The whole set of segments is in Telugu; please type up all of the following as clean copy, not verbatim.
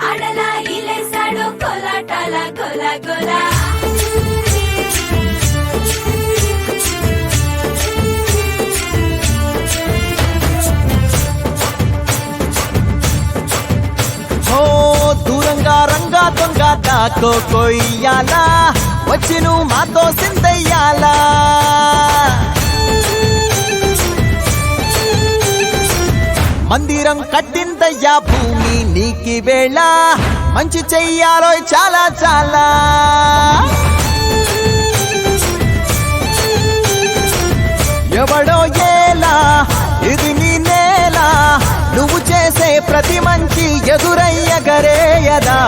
ఆడలా ఇలేసాడు కోలాటాల గోల గోల దూరంగా రంగా దొంగ దాకో కొయ్యాలా వచ్చి నువ్వు మాతో సిందయ్యాలా మందిరం కట్టిందయ్యా భూమి నీకి వేళ మంచి చెయ్యాలో చాలా చాలా ఎవడో ఏలా ఇది నీ నేల నువ్వు చేసే ప్రతి మంచి ఎదురయ్యగరేయదా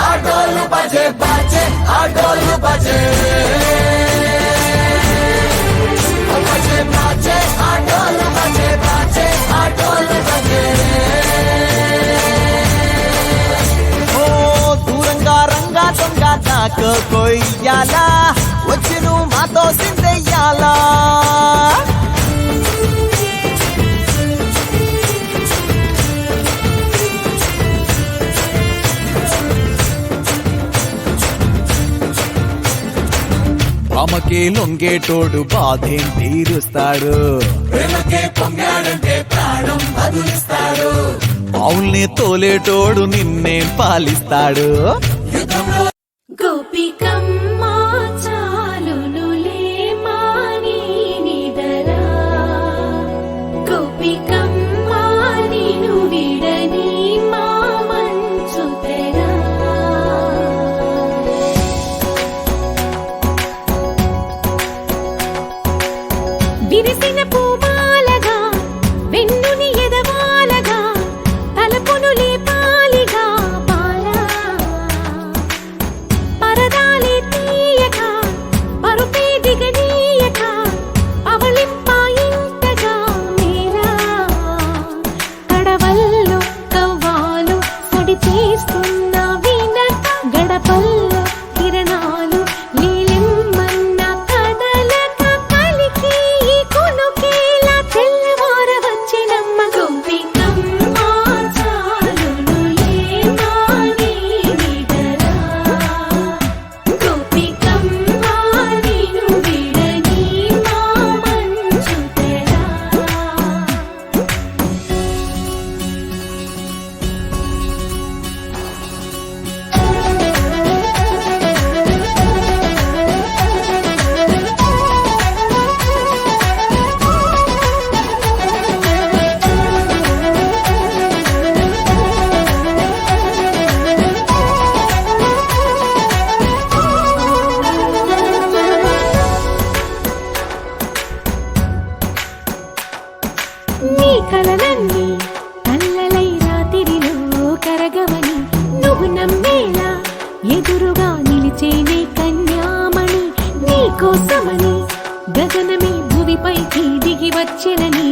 ఆటోలు బజే బజే ఆటోలు బజే ఆటోలు బజే బజే ఆటోలు బజే ఓ దూరంగా రంగా దొంగ దాకా కొయ్యాలా వచ్చి నువ్వు మాతో సిందెయ్యాలా అమ్మకే లొంగేటోడు బాధేం తీరుస్తాడు అవుల్ని తోలేటోడు నిన్నేం పాలిస్తాడు గోపికమ్మ చాలునులే మాని నిదరా గోపికమ్మ నిను విడని మా మంచు తెరా విరిసిన పూమాలగా వెన్నుని ఎదవాలగా తలపును లేపాలిగా బాలా పరదాలే తీయక పరుపే దిగనీయక అవలింపాయింతగా మేరా కడవల్లో కవ్వాలు పొడి చేస్తున్న వినత గడపల్లో కిరణాలు నీలిమ్మన్న కదలక కలికి కొనుకేలా తెల్లవార వచ్చినమ్మ గోపికమ్మ చాలునులే మాని నిదరా గోపికమ్మ నిను విడని మా మంచు తెరా నీ కలలన్నీ కళ్ళలై రాత్రిలో కరగవని నువ్వు నమ్మేలా ఎదురుగా నిలిచేనే కన్యామణి నీ కోసమని గగనమే భూమిపైకి దిగి వచ్చెనని